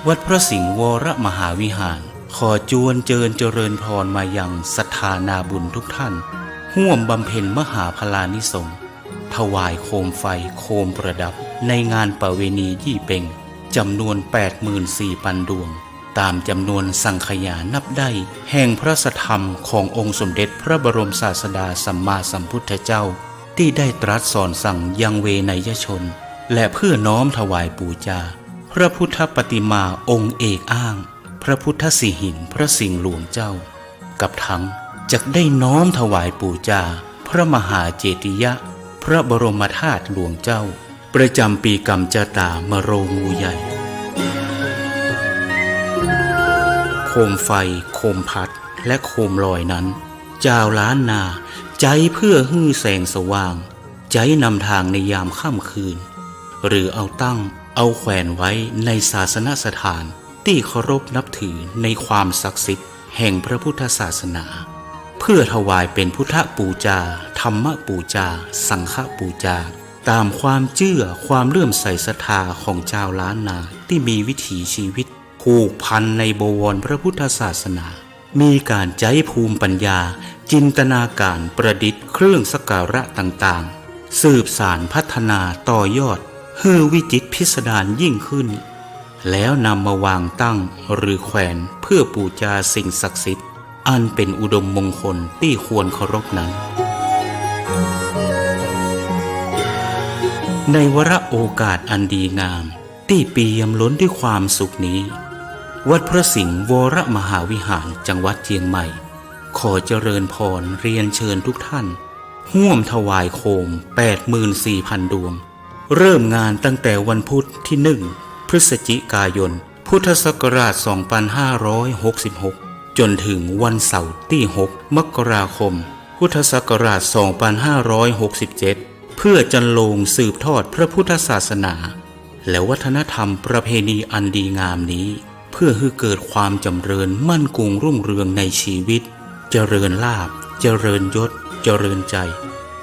วัดพระสิงห์วรมหาวิหารขอจวนเจริญพรมายังศรัทธานาบุญทุกท่านร่วมบำเพ็ญมหาพลานิสงส์ถวายโคมไฟโคมประดับในงานประเวณียี่เป่งจำนวน 84,000 ดวงตามจำนวนสังขยานับได้แห่งพระสัทธรรมขององค์สมเด็จพระบรมศาสดาสัมมาสัมพุทธเจ้าที่ได้ตรัสสอนสั่งยังเวนยชนและเพื่อน้อมถวายบูชาพระพุทธปฏิมาองค์เอกอ้างพระพุทธสิหิงพระสิงห์หลวงเจ้ากับทั้งจักได้น้อมถวายบูชาพระมหาเจติยะพระบรมธาตุหลวงเจ้าประจำปีกัมจตามโรงงูใหญ่โคมไฟโคมพัดและโคมลอยนั้นเจ้าล้านนาใจเพื่อฮื้อแสงสว่างใจนำทางในยามค่ำคืนหรือเอาตั้งเอาแขวนไว้ในศาสนสถานที่เคารพนับถือในความศักดิ์สิทธิ์แห่งพระพุทธศาสนาเพื่อถวายเป็นพุทธบูชาธรรมบูชาสังฆบูชาตามความเชื่อความเลื่อมใสศรัทธาของชาวล้านนาที่มีวิถีชีวิตผูกพันในบวรพระพุทธศาสนามีการใจภูมิปัญญาจินตนาการประดิษฐ์เครื่องสักการะต่างๆสืบสานพัฒนาต่อยอดให้วิจิตรพิสดารยิ่งขึ้นแล้วนำมาวางตั้งหรือแขวนเพื่อบูชาสิ่งศักดิ์สิทธิ์อันเป็นอุดมมงคลที่ควรเคารพนั้นในวาระโอกาสอันดีงามที่เปี่ยมล้นด้วยความสุขนี้วัดพระสิงห์วรมหาวิหารจังหวัดเชียงใหม่ขอเจริญพรเรียนเชิญทุกท่านร่วมถวายโคม 84,000 ดวงเริ่มงานตั้งแต่วันพุธที่ 1 พฤศจิกายนพุทธศักราช 2566 จนถึงวันเสาร์ที่ 6 มกราคม พุทธศักราช 2567 เพื่อจันโลงสืบทอดพระพุทธศาสนาและวัฒนธรรมประเพณีอันดีงามนี้เพื่อให้เกิดความจำเริญมั่นคงรุ่งเรืองในชีวิตเจริญลาภเจริญยศเจริญใจ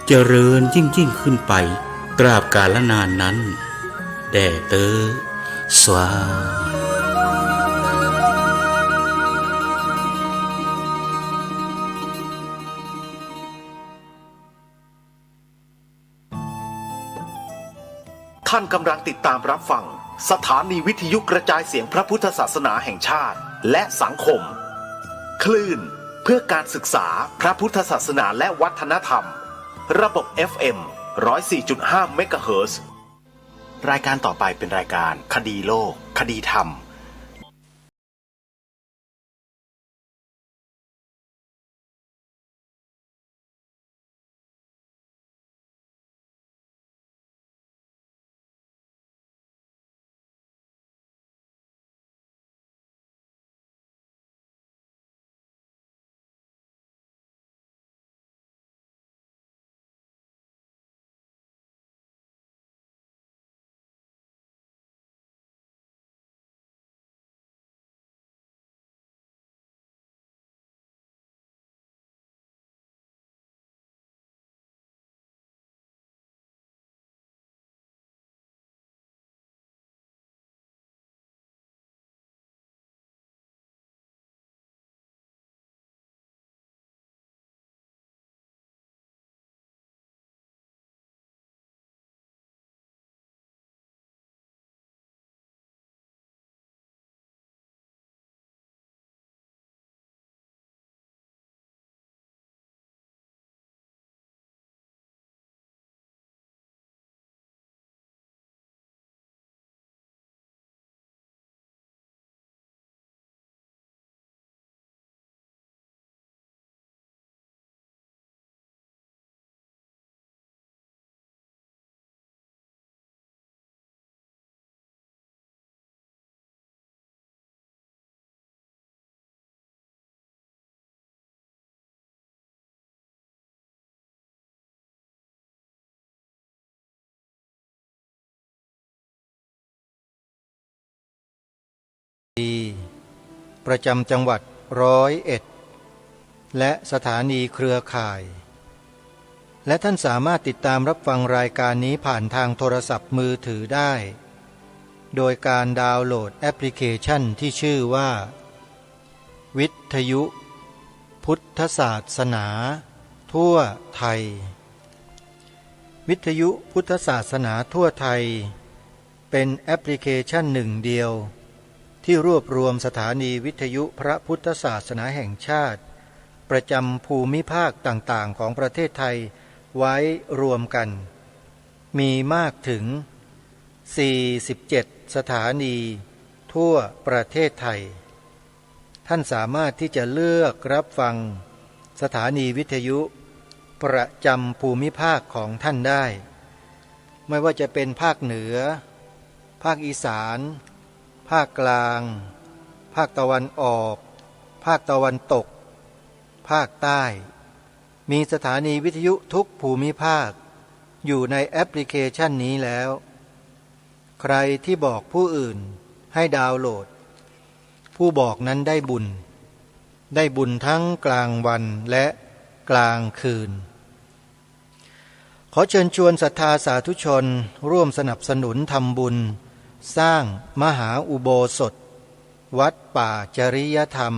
เจริญยิ่งขึ้นไปตราบกาลนานนั้นแด่เตอสวาท่านกำลังติดตามรับฟังสถานีวิทยุกระจายเสียงพระพุทธศาสนาแห่งชาติและสังคมคลื่นเพื่อการศึกษาพระพุทธศาสนาและวัฒนธรรมระบบ FM 104.5 เมกะเฮิรตซ์ รายการต่อไปเป็นรายการคดีโลกคดีธรรมประจำจังหวัด101และสถานีเครือข่ายและท่านสามารถติดตามรับฟังรายการนี้ผ่านทางโทรศัพท์มือถือได้ โดยการดาวน์โหลดแอปพลิเคชันที่ชื่อว่าวิทยุพุทธศาสนาทั่วไทยวิทยุพุทธศาสนาทั่วไทยเป็นแอปพลิเคชันหนึ่งเดียวที่รวบรวมสถานีวิทยุพระพุทธศาสนาแห่งชาติประจำภูมิภาคต่างๆของประเทศไทยไว้รวมกันมีมากถึง47สถานีทั่วประเทศไทยท่านสามารถที่จะเลือกรับฟังสถานีวิทยุประจำภูมิภาคของท่านได้ไม่ว่าจะเป็นภาคเหนือภาคอีสานภาคกลางภาคตะวันออกภาคตะวันตกภาคใต้มีสถานีวิทยุทุกภูมิภาคอยู่ในแอปพลิเคชันนี้แล้วใครที่บอกผู้อื่นให้ดาวน์โหลดผู้บอกนั้นได้บุญทั้งกลางวันและกลางคืนขอเชิญชวนศรัทธาสาธุชนร่วมสนับสนุนทำบุญสร้างมหาอุโบสถวัดป่าจริยธรรม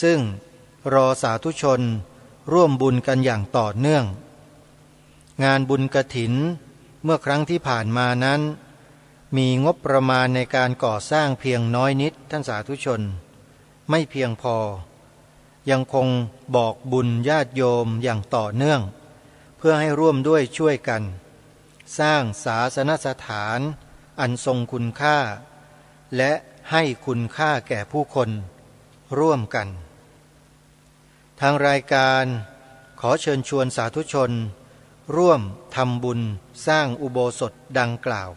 ซึ่งรอสาธุชนร่วมบุญกันอย่างต่อเนื่องงานบุญกฐินเมื่อครั้งที่ผ่านมานั้นมีงบประมาณในการก่อสร้างเพียงน้อยนิดท่านสาธุชนไม่เพียงพอยังคงบอกบุญญาติโยมอย่างต่อเนื่องเพื่อให้ร่วมด้วยช่วยกันสร้างศาสนสถานอันทรงคุณค่าและให้คุณค่าแก่ผู้คนร่วมกันทางรายการขอเชิญชวนสาธุชนร่วมทำบุญสร้างอุโบสถดังกล่าว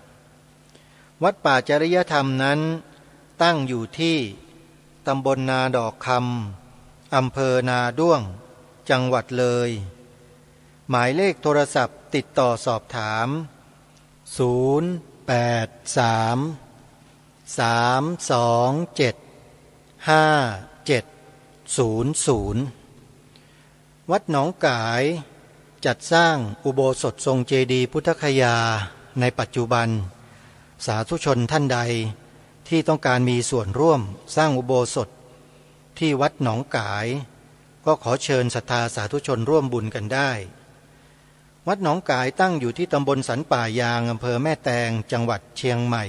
วัดป่าจริยธรรมนั้นตั้งอยู่ที่ตำบลนาดอกคำอำเภอนาด้วงจังหวัดเลยหมายเลขโทรศัพท์ติดต่อสอบถาม082-757-5700วัดหนองกายจัดสร้างอุโบสถทรงเจดีย์พุทธคยาในปัจจุบันสาธุชนท่านใดที่ต้องการมีส่วนร่วมสร้างอุโบสถที่วัดหนองกายก็ขอเชิญศรัทธาสาธุชนร่วมบุญกันได้วัดหนองกายตั้งอยู่ที่ตำบลสันป่ายางอำเภอแม่แตงจังหวัดเชียงใหม่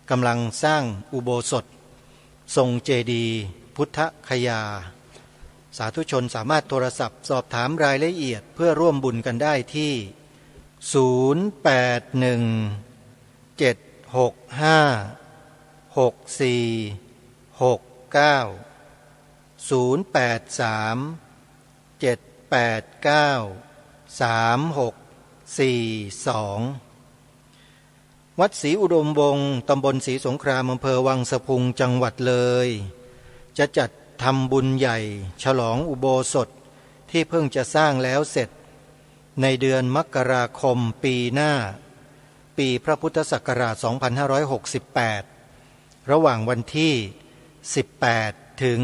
กำลังสร้างอุโบสถทรงเจดีย์พุทธคยาสาธุชนสามารถโทรศัพท์สอบถามรายละเอียดเพื่อร่วมบุญกันได้ที่วัดศรีอุดมวงศ์ตำบลศรีสงครามอำเภอวังสะพุงจังหวัดเลยจะจัดทำบุญใหญ่ฉลองอุโบสถที่เพิ่งจะสร้างแล้วเสร็จในเดือนมกราคมปีหน้าปีพระพุทธศักราช 2568 ระหว่างวันที่ 18 ถึง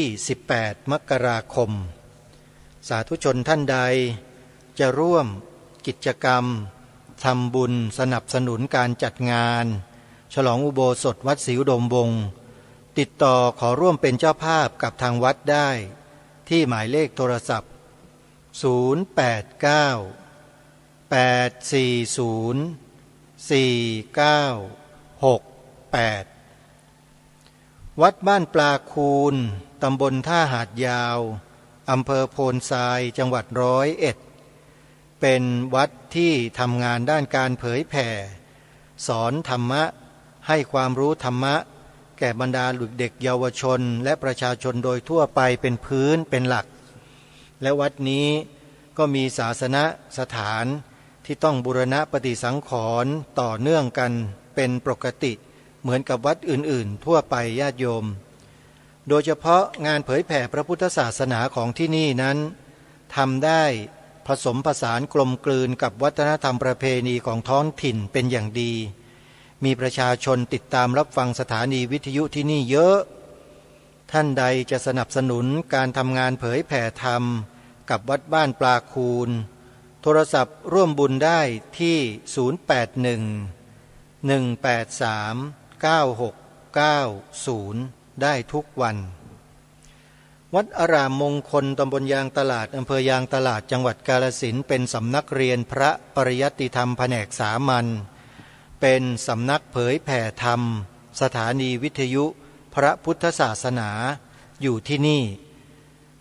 28 มกราคมสาธุชนท่านใดจะร่วมกิจกรรมทำบุญสนับสนุนการจัดงานฉลองอุโบสถวัดศรีอุดมวงศ์ติดต่อขอร่วมเป็นเจ้าภาพกับทางวัดได้ที่หมายเลขโทรศัพท์089-840-4968วัดบ้านปลาคูนตำบลท่าหาดยาวอำเภอโพนทรายจังหวัด101เป็นวัดที่ทำงานด้านการเผยแผ่สอนธรรมะให้ความรู้ธรรมะแก่บรรดาเด็กเยาวชนและประชาชนโดยทั่วไปเป็นพื้นเป็นหลักและวัดนี้ก็มีศาสนสถานที่ต้องบูรณะปฏิสังขรณ์ต่อเนื่องกันเป็นปกติเหมือนกับวัดอื่นๆทั่วไปญาติโยมโดยเฉพาะงานเผยแผ่พระพุทธศาสนาของที่นี่นั้นทำได้ผสมผสานกลมกลืนกับวัฒนธรรมประเพณีของท้องถิ่นเป็นอย่างดีมีประชาชนติดตามรับฟังสถานีวิทยุที่นี่เยอะท่านใดจะสนับสนุนการทำงานเผยแผ่ธรรมกับวัดบ้านปลาคูนโทรศัพท์ร่วมบุญได้ที่081 1839690ได้ทุกวันวัดอารามมงคลตำบลยางตลาดอำเภอยางตลาดจังหวัดกาฬสินธุ์เป็นสำนักเรียนพระปริยัติธรรมแผนกสามัญเป็นสำนักเผยแผ่ธรรมสถานีวิทยุพระพุทธศาสนาอยู่ที่นี่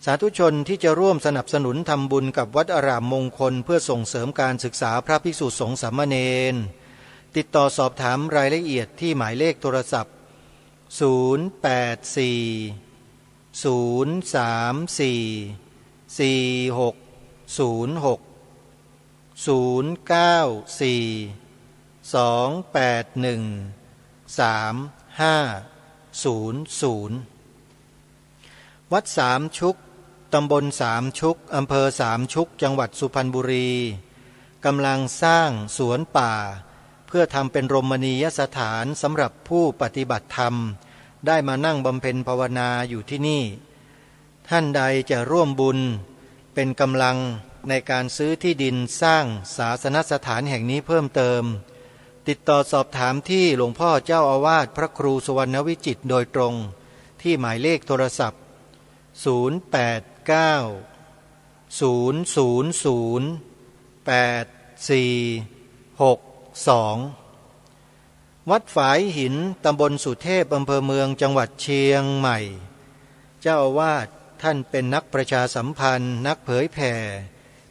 สาธุชนที่จะร่วมสนับสนุนทำบุญกับวัดอารามมงคลเพื่อส่งเสริมการศึกษาพระภิกษุสงฆ์สามเณรติดต่อสอบถามรายละเอียดที่หมายเลขโทรศัพท์วัดสามชุกตำบลสามชุกอำเภอสามชุกจังหวัดสุพรรณบุรีกำลังสร้างสวนป่าเพื่อทำเป็นรมณียสถานสำหรับผู้ปฏิบัติธรรมได้มานั่งบำเพ็ญภาวนาอยู่ที่นี่ท่านใดจะร่วมบุญเป็นกำลังในการซื้อที่ดินสร้างศาสนสถานแห่งนี้เพิ่มเติมติดต่อสอบถามที่หลวงพ่อเจ้าอาวาสพระครูสุวรรณวิจิตรโดยตรงที่หมายเลขโทรศัพท์วัดฝายหินตำบลสุเทพอำเภอเมืองจังหวัดเชียงใหม่เจ้าอาวาสท่านเป็นนักประชาสัมพันธ์นักเผยแผ่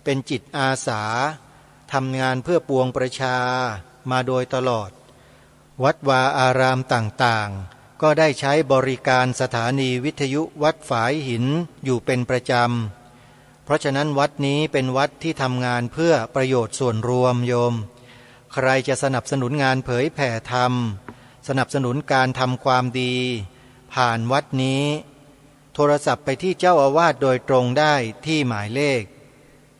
เป็นจิตอาสาทำงานเพื่อปวงประชามาโดยตลอดวัดวาอารามต่างๆก็ได้ใช้บริการสถานีวิทยุวัดฝายหินอยู่เป็นประจำเพราะฉะนั้นวัดนี้เป็นวัดที่ทำงานเพื่อประโยชน์ส่วนรวมโยมใครจะสนับสนุนงานเผยแผ่ธรรมสนับสนุนการทำความดีผ่านวัดนี้โทรศัพท์ไปที่เจ้าอาวาสโดยตรงได้ที่หมายเลข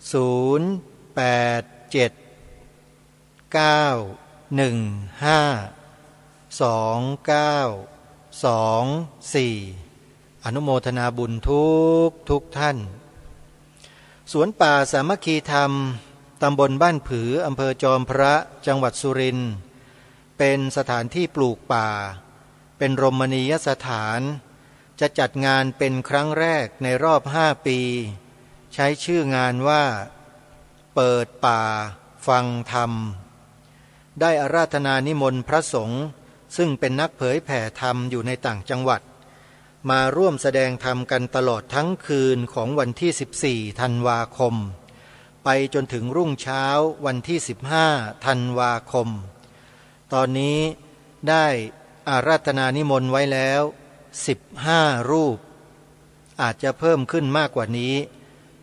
0879152924อนุโมทนาบุญทุกท่านสวนป่าสามัคคีธรรมตำบลบ้านผืออำเภอจอมพระจังหวัดสุรินทร์เป็นสถานที่ปลูกป่าเป็นรมณียสถานจะจัดงานเป็นครั้งแรกในรอบ5 ปีใช้ชื่องานว่าเปิดป่าฟังธรรมได้อาราธนานิมนต์พระสงฆ์ซึ่งเป็นนักเผยแผ่ธรรมอยู่ในต่างจังหวัดมาร่วมแสดงธรรมกันตลอดทั้งคืนของวันที่14 ธันวาคมไปจนถึงรุ่งเช้าวันที่15 ธันวาคมตอนนี้ได้อาราธนานิมนต์ไว้แล้ว15 รูปอาจจะเพิ่มขึ้นมากกว่านี้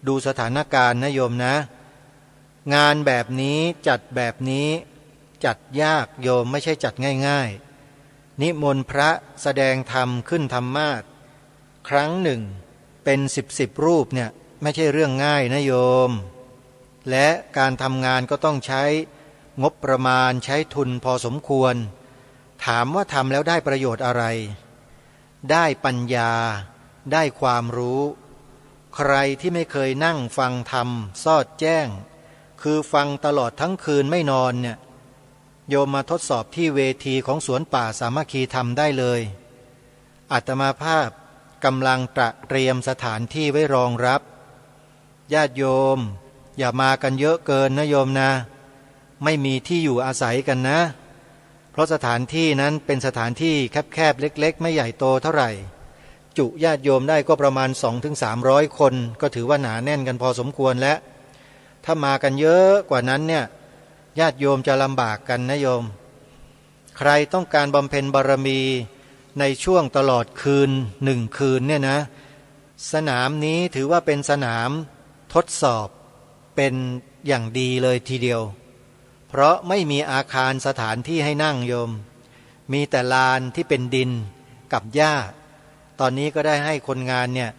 ดูสถานการณ์นะโยมนะงานแบบนี้จัดแบบนี้จัดยากโยมไม่ใช่จัดง่ายๆนิมนต์พระแสดงธรรมขึ้นธรรมาสน์ครั้งหนึ่งเป็น10รูปเนี่ยไม่ใช่เรื่องง่ายนะโยมและการทำงานก็ต้องใช้งบประมาณใช้ทุนพอสมควรถามว่าทำแล้วได้ประโยชน์อะไรได้ปัญญาได้ความรู้ใครที่ไม่เคยนั่งฟังธรรมสอดแจ้งคือฟังตลอดทั้งคืนไม่นอนเนี่ยโยมมาทดสอบที่เวทีของสวนป่าสามัคคีธรรมได้เลยอาตมาภาพกำลังเตรียมสถานที่ไว้รองรับญาติโยมอย่ามากันเยอะเกินนะโยมนะไม่มีที่อยู่อาศัยกันนะเพราะสถานที่นั้นเป็นสถานที่แคบๆเล็กๆไม่ใหญ่โตเท่าไหร่จุญาติโยมได้ก็ประมาณ 200-300 คนก็ถือว่าหนาแน่นกันพอสมควรแล้วถ้ามากันเยอะกว่านั้นเนี่ยญาติโยมจะลำบากกันนะโยมใครต้องการบำเพ็ญบารมีในช่วงตลอดคืน1 คืนเนี่ยนะสนามนี้ถือว่าเป็นสนามทดสอบเป็นอย่างดีเลยทีเดียวเพราะไม่มีอาคารสถานที่ให้นั่งโยมมีแต่ลานที่เป็นดินกับหญ้าตอนนี้ก็ได้ให้คนงานเนี่ย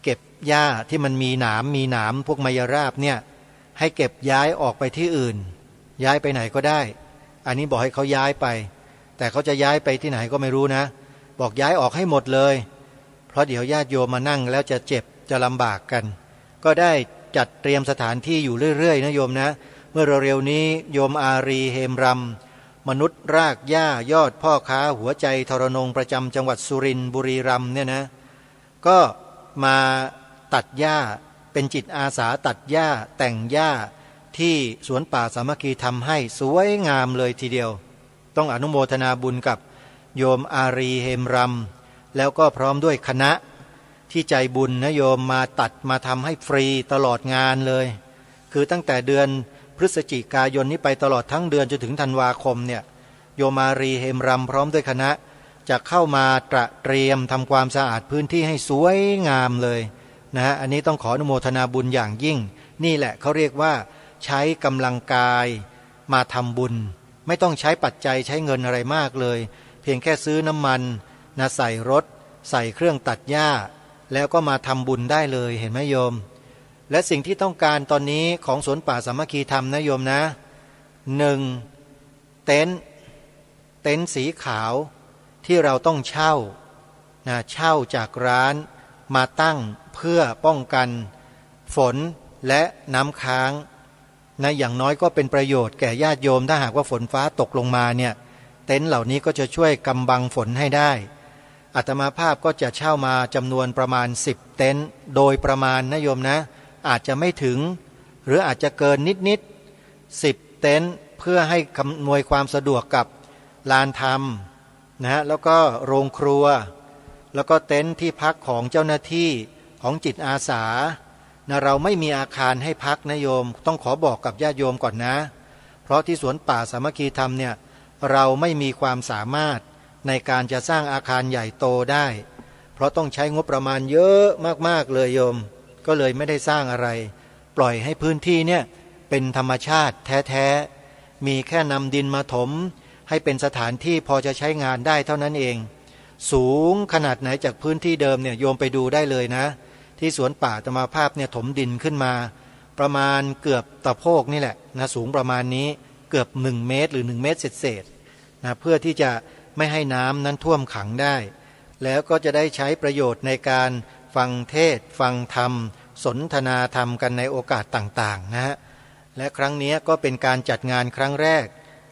เก็บหญ้าที่มันมีหนามพวกไมยราบเนี่ยให้เก็บย้ายออกไปที่อื่นย้ายไปไหนก็ได้อันนี้บอกให้เขาย้ายไปแต่เขาจะย้ายไปที่ไหนก็ไม่รู้นะบอกย้ายออกให้หมดเลยเพราะเดี๋ยวญาติโยมมานั่งแล้วจะเจ็บจะลำบากกันก็ได้จัดเตรียมสถานที่อยู่เรื่อยๆนะโยมนะเมื่อเร็วๆนี้โยมอารีเฮมรำ มนุษย์รากหญ้ายอดพ่อค้าหัวใจทรนงประจำจังหวัดสุรินทร์บุรีรัมย์เนี่ยนะก็มาตัดหญ้าเป็นจิตอาสาตัดหญ้าแต่งหญ้าที่สวนป่าสามัคคีทำให้สวยงามเลยทีเดียวต้องอนุโมทนาบุญกับโยมอารีเฮมรำแล้วก็พร้อมด้วยคณะที่ใจบุญนะโยมมาตัดมาทำให้ฟรีตลอดงานเลยคือตั้งแต่เดือนพฤศจิกายนนี้ไปตลอดทั้งเดือนจนถึงธันวาคมเนี่ยโยมอารีเฮมรำพร้อมด้วยคณะจะเข้ามาตระเตรียมทำความสะอาดพื้นที่ให้สวยงามเลยนะอันนี้ต้องขออนุโมทนาบุญอย่างยิ่งนี่แหละเขาเรียกว่าใช้กำลังกายมาทำบุญไม่ต้องใช้ปัจจัยใช้เงินอะไรมากเลยเพียงแค่ซื้อน้ำมันนะใส่รถใส่เครื่องตัดหญ้าแล้วก็มาทำบุญได้เลยเห็นไหมโยมและสิ่งที่ต้องการตอนนี้ของสวนป่าสามัคคีธรรมนะโยมนะ1เต็นท์สีขาวที่เราต้องเช่าจากร้านมาตั้งเพื่อป้องกันฝนและน้ำค้างนะอย่างน้อยก็เป็นประโยชน์แก่ญาติโยมถ้าหากว่าฝนฟ้าตกลงมาเนี่ยเต็นท์เหล่านี้ก็จะช่วยกำบังฝนให้ได้อาตมาภาพก็จะเช่ามาจำนวนประมาณ10เต็นท์โดยประมาณนะโยมนะอาจจะไม่ถึงหรืออาจจะเกินนิด10เต็นท์เพื่อให้อำนวยความสะดวกกับลานธรรมนะแล้วก็โรงครัวแล้วก็เต็นท์ที่พักของเจ้าหน้าที่ของจิตอาสานะเราไม่มีอาคารให้พักนะโยมต้องขอบอกกับญาติโยมก่อนนะเพราะที่สวนป่าสามัคคีธรรมเนี่ยเราไม่มีความสามารถในการจะสร้างอาคารใหญ่โตได้เพราะต้องใช้งบประมาณเยอะมากๆเลยโยมก็เลยไม่ได้สร้างอะไรปล่อยให้พื้นที่เนี่ยเป็นธรรมชาติแท้ๆมีแค่นำดินมาถมให้เป็นสถานที่พอจะใช้งานได้เท่านั้นเองสูงขนาดไหนจากพื้นที่เดิมเนี่ยโยมไปดูได้เลยนะที่สวนป่าอาตมาภาพเนี่ยถมดินขึ้นมาประมาณเกือบตะโพกนี่แหละนะสูงประมาณนี้เกือบ1 เมตรหรือ1 เมตรเศษนะเพื่อที่จะไม่ให้น้ำนั้นท่วมขังได้แล้วก็จะได้ใช้ประโยชน์ในการฟังเทศน์ฟังธรรมสนทนาธรรมกันในโอกาสต่างๆนะฮะและครั้งนี้ก็เป็นการจัดงานครั้งแรก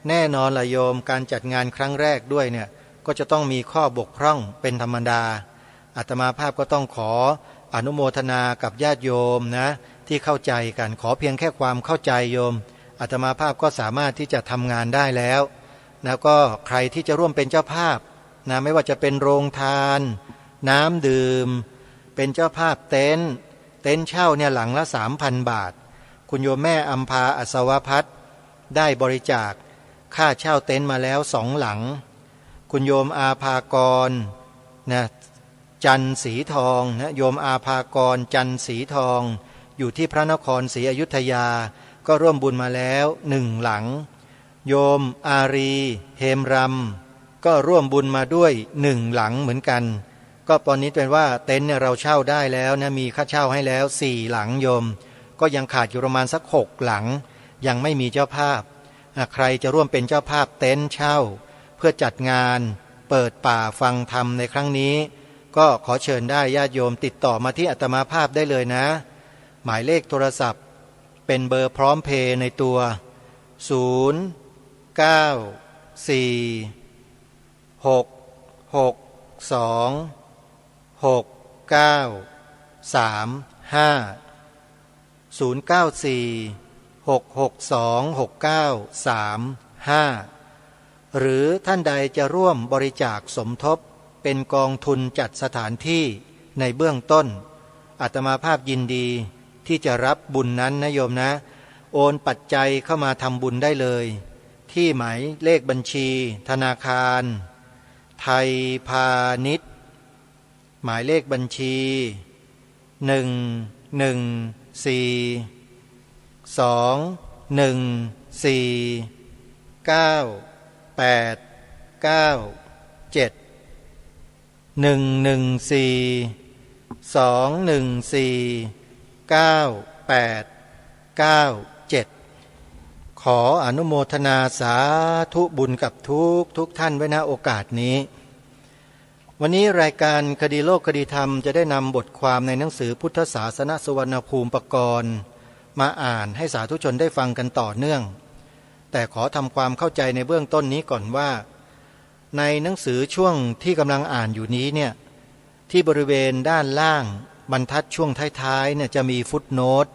แน่นอนละโยมการจัดงานครั้งแรกด้วยเนี่ยก็จะต้องมีข้อบกพร่องเป็นธรรมดาอาตมาภาพก็ต้องขออนุโมทนากับญาติโยมนะที่เข้าใจกันขอเพียงแค่ความเข้าใจโยมอาตมาภาพก็สามารถที่จะทำงานได้แล้วนะก็ใครที่จะร่วมเป็นเจ้าภาพนะไม่ว่าจะเป็นโรงทานน้ำดื่มเป็นเจ้าภาพเต็นท์เช่าเนี่ยหลังละ 3,000 บาทคุณโยมแม่อัมพาอัศวพัฒน์ได้บริจาคค่าเช่าเต็นท์มาแล้ว2 หลังคุณโยมอาภากรนะจันสีทองนะโยมอาภากรจันสีทองอยู่ที่พระนครศรีอยุธยาก็ร่วมบุญมาแล้ว1 หลังโยมอารีเฮมรำก็ร่วมบุญมาด้วย1 หลังเหมือนกันก็ตอนนี้เป็นว่าเต็นท์เนี่ยเราเช่าได้แล้วนะมีค่าเช่าให้แล้ว4 หลังโยมก็ยังขาดอยู่ประมาณสัก6 หลังยังไม่มีเจ้าภาพใครจะร่วมเป็นเจ้าภาพเต็นท์เช่าเพื่อจัดงานเปิดป่าฟังธรรมในครั้งนี้ก็ขอเชิญได้ญาติโยมติดต่อมาที่อาตมาภาพได้เลยนะหมายเลขโทรศัพท์เป็นเบอร์พร้อมเพย์ในตัว0 9 4 6 6 2 6 9 3 5 0 9 4 6 6 2 6 9 3 5หรือท่านใดจะร่วมบริจาคสมทบเป็นกองทุนจัดสถานที่ในเบื้องต้นอาตมาภาพยินดีที่จะรับบุญนั้นนะโยมนะโอนปัจจัยเข้ามาทำบุญได้เลยที่หมายเลขบัญชีธนาคารไทยพาณิชย์หมายเลขบัญชี11421421491142142149114 ขออนุโมทนาสาธุบุญกับทุกท่านไว้ณโอกาสนี้วันนี้รายการคดีโลกคดีธรรมจะได้นำบทความในหนังสือพุทธศาสนสุวรรณภูมิปกรณ์มาอ่านให้สาธุชนได้ฟังกันต่อเนื่อง แต่ขอทำความเข้าใจในเบื้องต้นนี้ก่อนว่าในหนังสือช่วงที่กำลังอ่านอยู่นี้เนี่ยที่บริเวณด้านล่างบรรทัดช่วงท้ายๆเนี่ยจะมีฟุตโนต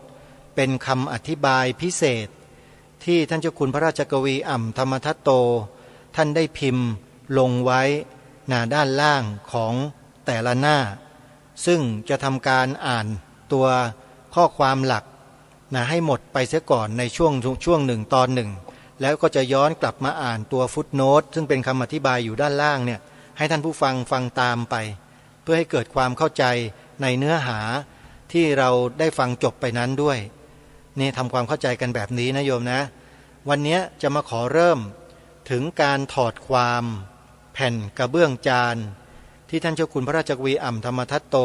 เป็นคำอธิบายพิเศษที่ท่านเจ้าคุณพระราชกวีอ่ำธรรมทัตโตท่านได้พิมพ์ลงไว้หน้าด้านล่างของแต่ละหน้าซึ่งจะทำการอ่านตัวข้อความหลักให้หมดไปเสียก่อนในช่วงหนึ่งตอนหนึ่งแล้วก็จะย้อนกลับมาอ่านตัวฟุตโนตซึ่งเป็นคำอธิบายอยู่ด้านล่างเนี่ยให้ท่านผู้ฟังฟังตามไปเพื่อให้เกิดความเข้าใจในเนื้อหาที่เราได้ฟังจบไปนั้นด้วยนี่ทำความเข้าใจกันแบบนี้นะโยมนะวันนี้จะมาขอเริ่มถึงการถอดความแผ่นกระเบื้องจานที่ท่านเจ้าคุณพระราชกวีอ่ำธรรมทัตโต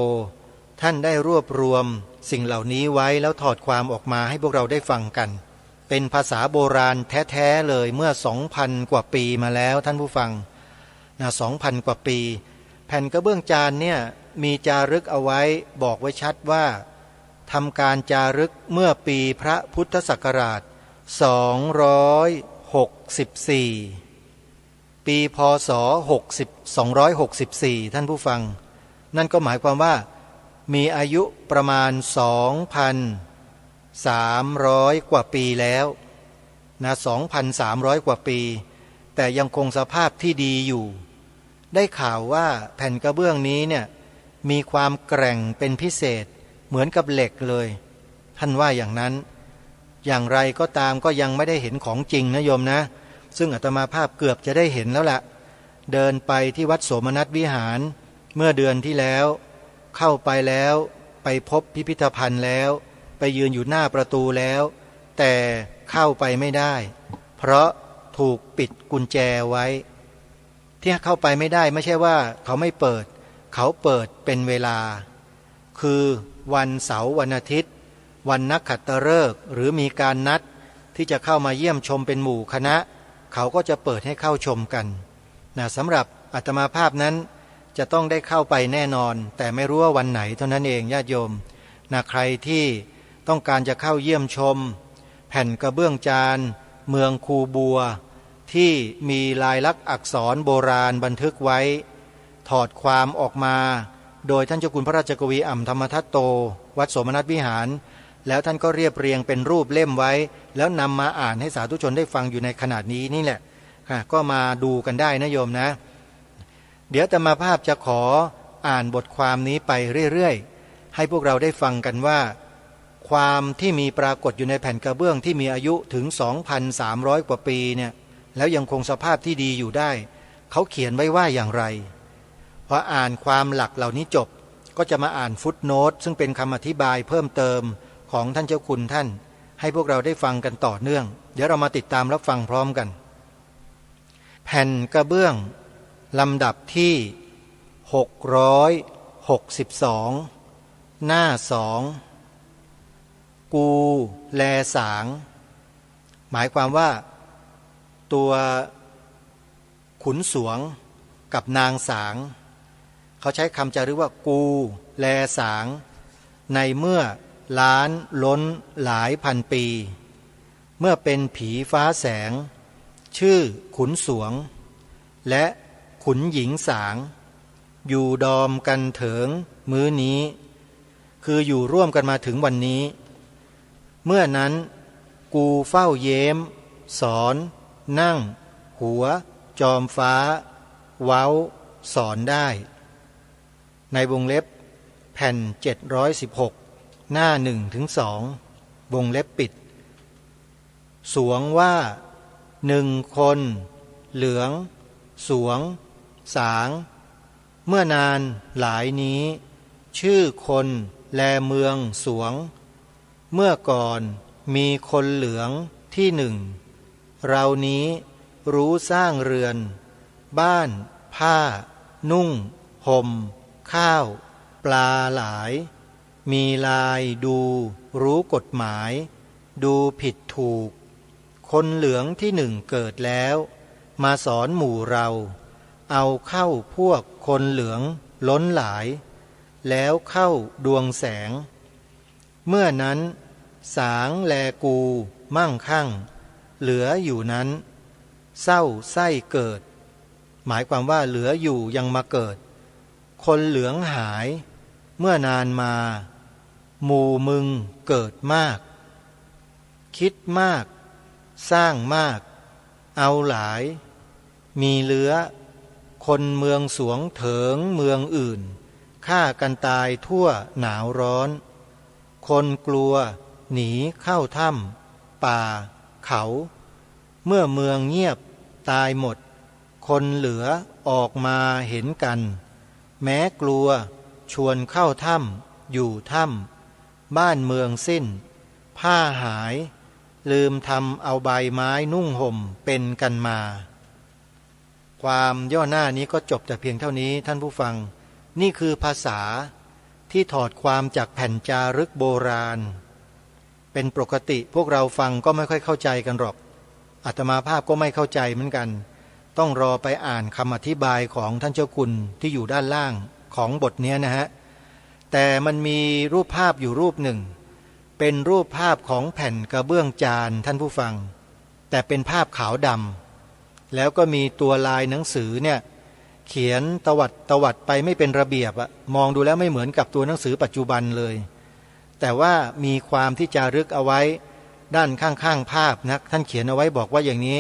ท่านได้รวบรวมสิ่งเหล่านี้ไว้แล้วถอดความออกมาให้พวกเราได้ฟังกันเป็นภาษาโบราณแท้ๆเลยเมื่อ 2,000 กว่าปีมาแล้วท่านผู้ฟัง2,000 กว่าปีแผ่นกระเบื้องจานเนี่ยมีจารึกเอาไว้บอกไว้ชัดว่าทำการจารึกเมื่อปีพระพุทธศักราช264ปีพศ264ท่านผู้ฟังนั่นก็หมายความว่ามีอายุประมาณ 2,300 กว่าปีแล้วนะ 2,300 กว่าปีแต่ยังคงสภาพที่ดีอยู่ได้ข่าวว่าแผ่นกระเบื้องนี้เนี่ยมีความแกร่งเป็นพิเศษเหมือนกับเหล็กเลยท่านว่าอย่างนั้นอย่างไรก็ตามก็ยังไม่ได้เห็นของจริงนะโยมนะซึ่งอาตมาภาพเกือบจะได้เห็นแล้วล่ะเดินไปที่วัดโสมนัสวิหารเมื่อเดือนที่แล้วเข้าไปแล้วไปพบพิพิธภัณฑ์แล้วไปยืนอยู่หน้าประตูแล้วแต่เข้าไปไม่ได้เพราะถูกปิดกุญแจไว้ที่เข้าไปไม่ได้ไม่ใช่ว่าเขาไม่เปิดเขาเปิดเป็นเวลาคือวันเสาร์วันอาทิตย์วันนักขัตฤกษ์หรือมีการนัดที่จะเข้ามาเยี่ยมชมเป็นหมู่คณะเขาก็จะเปิดให้เข้าชมกันสำหรับอาตมาภาพนั้นจะต้องได้เข้าไปแน่นอนแต่ไม่รู้ว่าวันไหนเท่านั้นเองญาติโยมใครที่ต้องการจะเข้าเยี่ยมชมแผ่นกระเบื้องจานเมืองคูบัวที่มีลายลักษณ์อักษรโบราณบันทึกไว้ถอดความออกมาโดยท่านเจ้าคุณพระราชกวีอ่ำธรรมทัตโตวัดโสมนัสวิหารแล้วท่านก็เรียบเรียงเป็นรูปเล่มไว้แล้วนำมาอ่านให้สาธุชนได้ฟังอยู่ในขณะนี้นี่แหละก็มาดูกันได้นะโยมนะเดี๋ยวอาตมาภาพจะขออ่านบทความนี้ไปเรื่อยๆให้พวกเราได้ฟังกันว่าความที่มีปรากฏอยู่ในแผ่นกระเบื้องที่มีอายุถึง 2,300 กว่าปีเนี่ยแล้วยังคงสภาพที่ดีอยู่ได้เขาเขียนไว้ว่าอย่างไรพออ่านความหลักเหล่านี้จบก็จะมาอ่านฟุตโนตซึ่งเป็นคำอธิบายเพิ่มเติมของท่านเจ้าคุณท่านให้พวกเราได้ฟังกันต่อเนื่องเดี๋ยวเรามาติดตามรับฟังพร้อมกันแผ่นกระเบื้องลำดับที่662หน้า2กูแลสางหมายความว่าตัวขุนสวงกับนางสางเขาใช้คำจารึกว่ากูแลสางในเมื่อล้านล้นหลายพันปีเมื่อเป็นผีฟ้าแสงชื่อขุนสวงและขุนหญิงสางอยู่ดอมกันเถิงมื้อนี้คืออยู่ร่วมกันมาถึงวันนี้เมื่อนั้นกูเฝ้าเย้มสอนนั่งหัวจอมฟ้าเว้าสอนได้ในวงเล็บแผ่น716หน้า1-2วงเล็บปิดสวงว่า1คนเหลืองสวงสางเมื่อนานหลายนี้ชื่อคนแลเมืองสวงเมื่อก่อนมีคนเหลืองที่หนึ่งเรานี้รู้สร้างเรือนบ้านผ้านุ่งห่มข้าวปลาหลายมีลายดูรู้กฎหมายดูผิดถูกคนเหลืองที่หนึ่งเกิดแล้วมาสอนหมู่เราเอาเข้าพวกคนเหลืองล้นหลายแล้วเข้าดวงแสงเมื่อนั้นสางแลกูมั่งคั่ง เหลืออยู่นั้นเศร้าไส้เกิดหมายความว่าเหลืออยู่ยังมาเกิดคนเหลืองหายเมื่อนานมาหมู่มึงเกิดมากคิดมากสร้างมากเอาหลายมีเหลือคนเมืองสวงเถิงเมืองอื่นฆ่ากันตายทั่วหนาวร้อนคนกลัวหนีเข้าถ้ำป่าเขาเมื่อเมืองเงียบตายหมดคนเหลือออกมาเห็นกันแม้กลัวชวนเข้าถ้ำอยู่ถ้ำบ้านเมืองสิ้นผ้าหายลืมทำเอาใบไม้นุ่งห่มเป็นกันมาความย่อหน้านี้ก็จบแต่เพียงเท่านี้ท่านผู้ฟังนี่คือภาษาที่ถอดความจากแผ่นจารึกโบราณเป็นปกติพวกเราฟังก็ไม่ค่อยเข้าใจกันหรอกอาตมาภาพก็ไม่เข้าใจเหมือนกันต้องรอไปอ่านคำอธิบายของท่านเจ้าคุณที่อยู่ด้านล่างของบทนี้นะฮะแต่มันมีรูปภาพอยู่รูปหนึ่งเป็นรูปภาพของแผ่นกระเบื้องจานท่านผู้ฟังแต่เป็นภาพขาวดำแล้วก็มีตัวลายหนังสือเนี่ยเขียนตวัดไปไม่เป็นระเบียบอะมองดูแล้วไม่เหมือนกับตัวหนังสือปัจจุบันเลยแต่ว่ามีความที่จารึกเอาไว้ด้านข้างๆภาพนะท่านเขียนเอาไว้บอกว่าอย่างนี้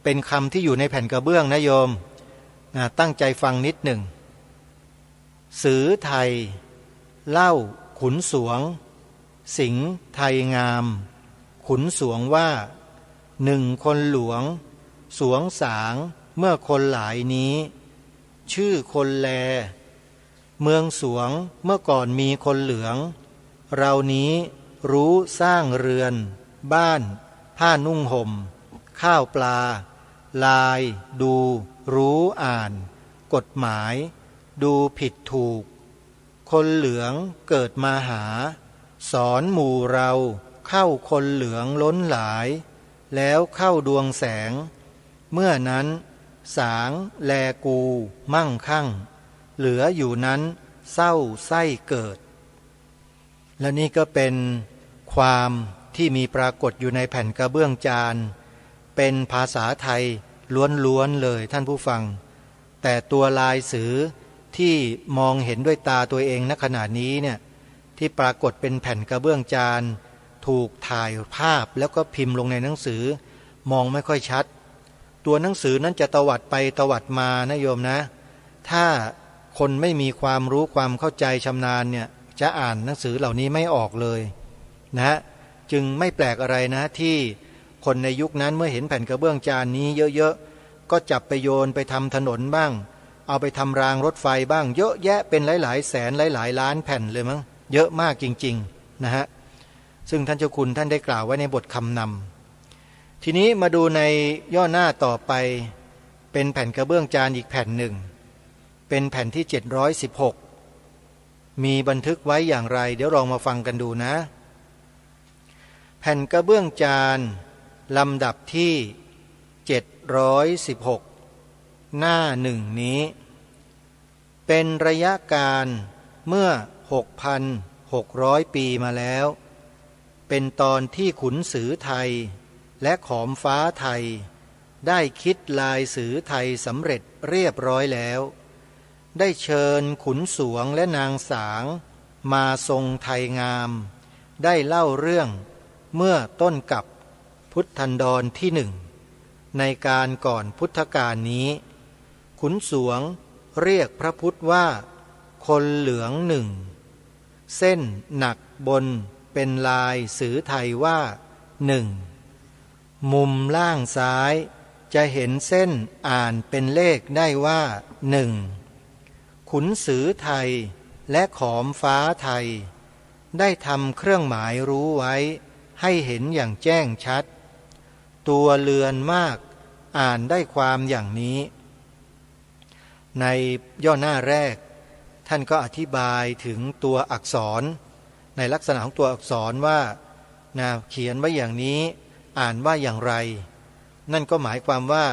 เป็นคำที่อยู่ในแผ่นกระเบื้องนะโยมตั้งใจฟังนิดหนึ่งสือไทยเล่าขุนสวงสิงห์ไทยงามขุนสวงว่าหนึ่งคนหลวงสวงสางเมื่อคนหลายนี้ชื่อคนแลเมืองสวงเมื่อก่อนมีคนเหลืองเรานี้รู้สร้างเรือนบ้านผ้านุ่งห่มข้าวปลาลายดูรู้อ่านกฎหมายดูผิดถูกคนเหลืองเกิดมาหาสอนหมู่เราเข้าคนเหลืองล้นหลายแล้วเข้าดวงแสงเมื่อนั้นสางแลกูมั่งคั่งเหลืออยู่นั้นเศร้าไส้เกิดและนี่ก็เป็นความที่มีปรากฏอยู่ในแผ่นกระเบื้องจานเป็นภาษาไทยล้วนๆเลยท่านผู้ฟังแต่ตัวลายสือที่มองเห็นด้วยตาตัวเองณขณะนี้เนี่ยที่ปรากฏเป็นแผ่นกระเบื้องจานถูกถ่ายภาพแล้วก็พิมพ์ลงในหนังสือมองไม่ค่อยชัดตัวหนังสือนั้นจะตวัดไปตวัดมานะโยมนะถ้าคนไม่มีความรู้ความเข้าใจชำนาญเนี่ยจะอ่านหนังสือเหล่านี้ไม่ออกเลยนะจึงไม่แปลกอะไรนะที่คนในยุคนั้นเมื่อเห็นแผ่นกระเบื้องจานนี้เยอะๆก็จับไปโยนไปทำถนนบ้างเอาไปทำรางรถไฟบ้างเยอะแยะเป็นหลายๆแสนหลายๆล้านแผ่นเลยมั้งเยอะมากจริงๆนะฮะซึ่งท่านเจ้าคุณท่านได้กล่าวไว้ในบทคำนำทีนี้มาดูในย่อหน้าต่อไปเป็นแผ่นกระเบื้องจานอีกแผ่นหนึ่งเป็นแผ่นที่716มีบันทึกไว้อย่างไรเดี๋ยวลองมาฟังกันดูนะแผ่นกระเบื้องจานลำดับที่716หน้าหนึ่งนี้เป็นระยะการเมื่อ 6,600 ปีมาแล้วเป็นตอนที่ขุนสือไทยและขอมฟ้าไทยได้คิดลายสือไทยสำเร็จเรียบร้อยแล้วได้เชิญขุนสวงและนางสางมาทรงไทยงามได้เล่าเรื่องเมื่อต้นกับพุทธันดรที่หนึ่งในการก่อนพุทธกาลนี้ขุนสวงเรียกพระพุทธว่าคนเหลืองหนึ่งเส้นหนักบนเป็นลายสือไทยว่าหนึ่งมุมล่างซ้ายจะเห็นเส้นอ่านเป็นเลขได้ว่าหนึ่งขุนสือไทยและขอมฟ้าไทยได้ทำเครื่องหมายรู้ไว้ให้เห็นอย่างแจ้งชัดตัวเลือนมากอ่านได้ความอย่างนี้ในย่อหน้าแรกท่านก็อธิบายถึงตัวอักษรในลักษณะของตัวอักษรว่าเขียนไว้อย่างนี้อ่านว่าอย่างไรนั่นก็หมายความว่า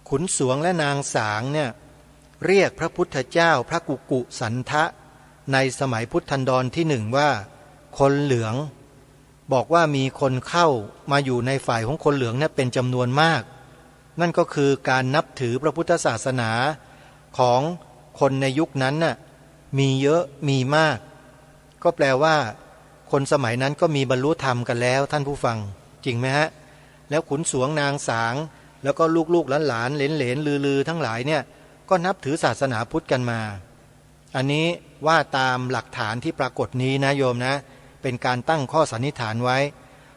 ขุนสวงและนางสางเนี่ยเรียกพระพุทธเจ้าพระกุกุสันทะในสมัยพุทธันดรที่หนึ่งว่าคนเหลือง บอกว่ามีคนเข้ามาอยู่ในฝ่ายของคนเหลืองเนี่ยเป็นจำนวนมากนั่นก็คือการนับถือพระพุทธศาสนาของคนในยุคนั้นน่ะมีเยอะมีมากก็แปลว่าคนสมัยนั้นก็มีบรรลุธรรมกันแล้วท่านผู้ฟังจริงไหมฮะแล้วขุนสวงนางสางแล้วก็ลูกๆหลานๆเหลนๆลือๆทั้งหลายเนี่ยก็นับถือศาสนาพุทธกันมาอันนี้ว่าตามหลักฐานที่ปรากฏนี้นะโยมนะเป็นการตั้งข้อสันนิษฐานไว้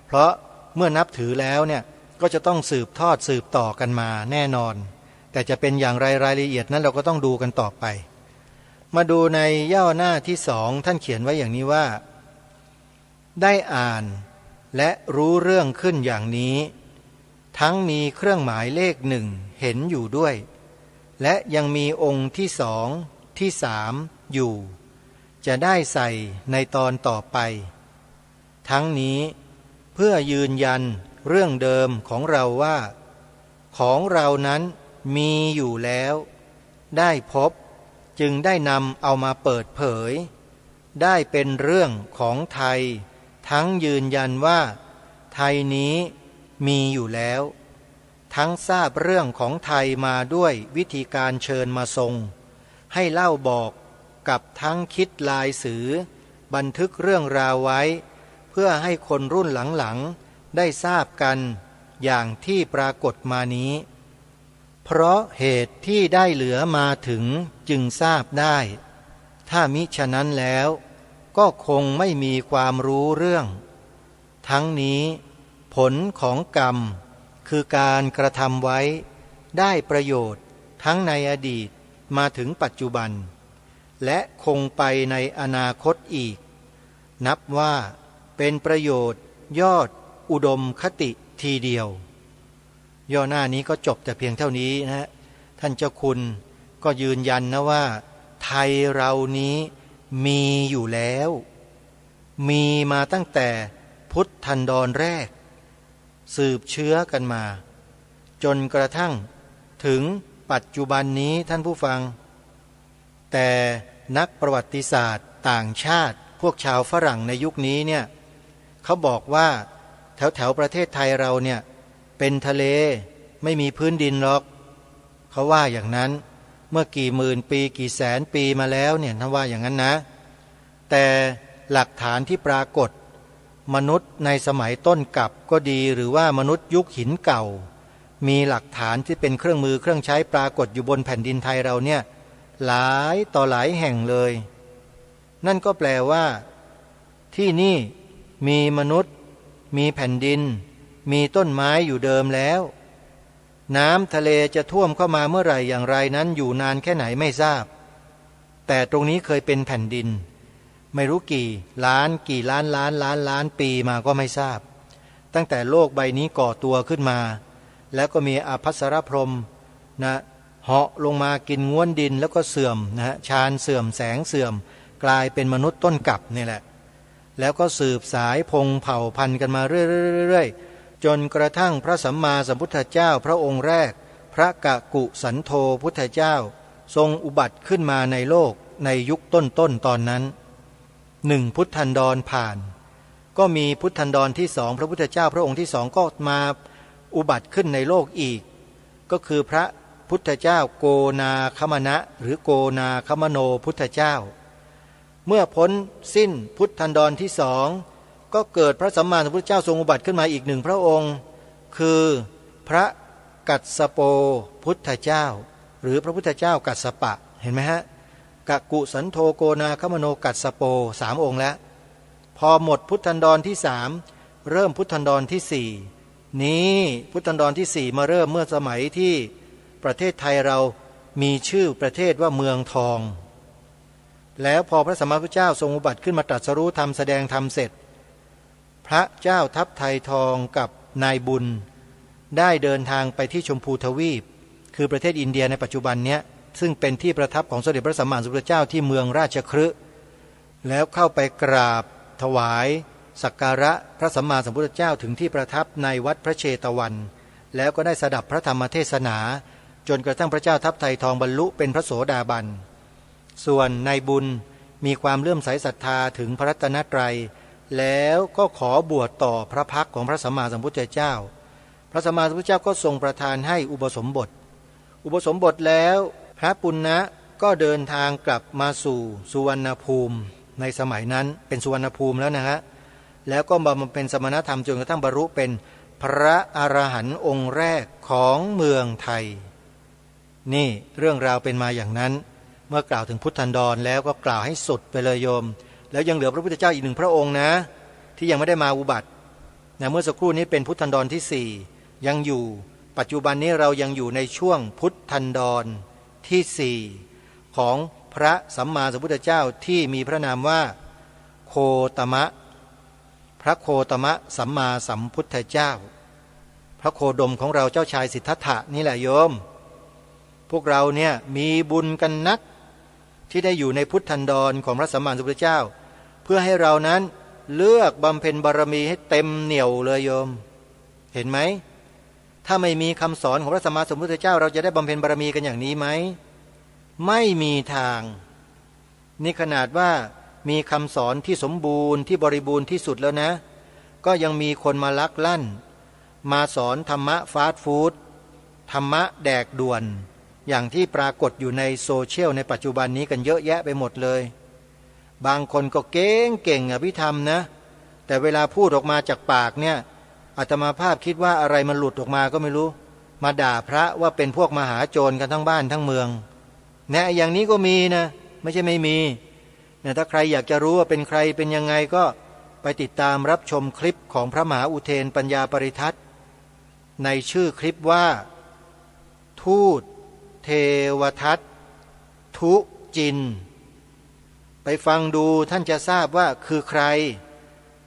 เพราะเมื่อนับถือแล้วเนี่ยก็จะต้องสืบทอดสืบต่อกันมาแน่นอนแต่จะเป็นอย่างไรรายละเอียดนั้นเราก็ต้องดูกันต่อไปมาดูในย่อหน้าที่2ท่านเขียนไว้อย่างนี้ว่าได้อ่านและรู้เรื่องขึ้นอย่างนี้ทั้งมีเครื่องหมายเลข1เห็นอยู่ด้วยและยังมีองค์ที่2ที่3อยู่จะได้ใส่ในตอนต่อไปทั้งนี้เพื่อยืนยันเรื่องเดิมของเราว่าของเรานั้นมีอยู่แล้วได้พบจึงได้นำเอามาเปิดเผยได้เป็นเรื่องของไทยทั้งยืนยันว่าไทยนี้มีอยู่แล้วทั้งทราบเรื่องของไทยมาด้วยวิธีการเชิญมาทรงให้เล่าบอกกับทั้งคิดลายสือบันทึกเรื่องราวไว้เพื่อให้คนรุ่นหลังๆได้ทราบกันอย่างที่ปรากฏมานี้เพราะเหตุที่ได้เหลือมาถึงจึงทราบได้ถ้ามิฉะนั้นแล้วก็คงไม่มีความรู้เรื่องทั้งนี้ผลของกรรมคือการกระทำไว้ได้ประโยชน์ทั้งในอดีตมาถึงปัจจุบันและคงไปในอนาคตอีกนับว่าเป็นประโยชน์ยอดอุดมคติทีเดียวย่อหน้านี้ก็จบแต่เพียงเท่านี้นะฮะท่านเจ้าคุณก็ยืนยันนะว่าไทยเรานี้มีอยู่แล้วมีมาตั้งแต่พุทธันดรแรกสืบเชื้อกันมาจนกระทั่งถึงปัจจุบันนี้ท่านผู้ฟังแต่นักประวัติศาสตร์ต่างชาติพวกชาวฝรั่งในยุคนี้เนี่ยเขาบอกว่าแถวประเทศไทยเราเนี่ยเป็นทะเลไม่มีพื้นดินหรอกเขาว่าอย่างนั้นเมื่อกี่หมื่นปีกี่แสนปีมาแล้วเนี่ยท่านว่าอย่างนั้นนะแต่หลักฐานที่ปรากฏมนุษย์ในสมัยต้นกลับก็ดีหรือว่ามนุษย์ยุคหินเก่ามีหลักฐานที่เป็นเครื่องมือเครื่องใช้ปรากฏอยู่บนแผ่นดินไทยเราเนี่ยหลายต่อหลายแห่งเลยนั่นก็แปลว่าที่นี่มีมนุษย์มีแผ่นดินมีต้นไม้อยู่เดิมแล้วน้ำทะเลจะท่วมเข้ามาเมื่อไหร่อย่างไรนั้นอยู่นานแค่ไหนไม่ทราบแต่ตรงนี้เคยเป็นแผ่นดินไม่รู้กี่ล้านปีมาก็ไม่ทราบตั้งแต่โลกใบนี้ก่อตัวขึ้นมาแล้วก็มีอภัสรพรหมนะเหาะลงมากินง้วนดินแล้วก็เสื่อมนะฌานเสื่อมแสงเสื่อมกลายเป็นมนุษย์ต้นกลับนี่แหละแล้วก็สืบสายพงเผ่าพันธุ์กันมาเรื่อยๆจนกระทั่งพระสัมมาสัมพุทธเจ้าพระองค์แรกพระกกุสันโธพุทธเจ้าทรงอุบัติขึ้นมาในโลกในยุคต้นตอนนั้นพุทธันดรผ่านก็มีพุทธันดรที่สองพระพุทธเจ้าพระองค์ที่สองก็มาอุบัติขึ้นในโลกอีกก็คือพระพุทธเจ้าโกนาคมณะหรือโกนาคมโนพุทธเจ้าเมื่อพ้นสิ้นพุทธันดรที่สองก็เกิดพระสัมมาสัมพุทธเจ้าทรงอุบัติขึ้นมาอีกพระองค์คือพระกัสสโปพุทธเจ้าหรือพระพุทธเจ้ากัสสปะเห็นไหมฮะกกุสันโธโกนาคมโนกัสสโป3 องค์แล้วพอหมดพุทธันดรที่3เริ่มพุทธันดรที่4นี้พุทธันดรที่4มาเริ่มเมื่อสมัยที่ประเทศไทยเรามีชื่อประเทศว่าเมืองทองแล้วพอพระสัมมาสัมพุทธเจ้าทรงอุบัติขึ้นมาตรัสรู้ธรรมแสดงธรรมเสร็จพระเจ้าทัพไทยทองกับนายบุญได้เดินทางไปที่ชมพูทวีปคือประเทศอินเดียในปัจจุบันเนี้ยซึ่งเป็นที่ประทับของสมเด็จพระสัมมาสัมพุทธเจ้าที่เมืองราชคฤห์แล้วเข้าไปกราบถวายสักการะพระสัมมาสัมพุทธเจ้าถึงที่ประทับในวัดพระเชตวันแล้วก็ได้สดับพระธรรมเทศนาจนกระทั่งพระเจ้าทัพไทยทองบรรลุเป็นพระโสดาบันส่วนนายบุญมีความเลื่อมใสศรัทธาถึงพระรัตนตรัย แล้วก็ขอบวชต่อพระพักของพระสัมมาสัมพุทธเจ้าพระสัมมาสัมพุทธเจ้าก็ทรงประทานให้อุปสมบทแล้วพระปุณณะก็เดินทางกลับมาสู่สุวรรณภูมิในสมัยนั้นเป็นสุวรรณภูมิแล้วนะฮะแล้วก็มาเป็นสมณธรรมจนกระทั่งบรรลุเป็นพระอรหันต์องค์แรกของเมืองไทยนี่เรื่องราวเป็นมาอย่างนั้นเมื่อกล่าวถึงพุทธันดรแล้วก็กล่าวให้สุดไปเลยโยมแล้วยังเหลือพระพุทธเจ้าอีกหนึ่งพระองค์นะที่ยังไม่ได้มาอุบัตินะเมื่อสักครู่นี้เป็นพุทธันดรที่ 4ยังอยู่ปัจจุบันนี้เรายังอยู่ในช่วงพุทธันดรที่ 4ของพระสัมมาสัมพุทธเจ้าที่มีพระนามว่าโคตมะพระโคตมะสัมมาสัมพุทธเจ้าพระโคดมของเราเจ้าชายสิทธัตถะนี่แหละโยมพวกเราเนี่ยมีบุญกันนักที่ได้อยู่ในพุทธันดรของพระสัมมาสัมพุทธเจ้าเพื่อให้เรานั้นเลือกบำเพ็ญบารมีให้เต็มเหนี่ยวเลยโยมเห็นไหมถ้าไม่มีคำสอนของพระสัมมาสัมพุทธเจ้าเราจะได้บำเพ็ญบารมีกันอย่างนี้ไหมไม่มีทางนี่ขนาดว่ามีคำสอนที่สมบูรณ์ที่บริบูรณ์ที่สุดแล้วนะก็ยังมีคนมาลักลั่นมาสอนธรรมะฟาสต์ฟู้ดธรรมะแดกด่วนอย่างที่ปรากฏอยู่ในโซเชียลในปัจจุบันนี้กันเยอะแยะไปหมดเลยบางคนก็เก่งอภิธรรมนะแต่เวลาพูดออกมาจากปากเนี่ยอาตมาภาพคิดว่าอะไรมันหลุดออกมาก็ไม่รู้มาด่าพระว่าเป็นพวกมหาโจรกันทั้งบ้านทั้งเมืองเนี่ยอย่างนี้ก็มีนะไม่ใช่ไม่มีเนี่ยถ้าใครอยากจะรู้ว่าเป็นใครเป็นยังไงก็ไปติดตามรับชมคลิปของพระมหาอุเทนปัญญาปริทัศน์ในชื่อคลิปว่าทูตเทวทัตทุจินไปฟังดูท่านจะทราบว่าคือใคร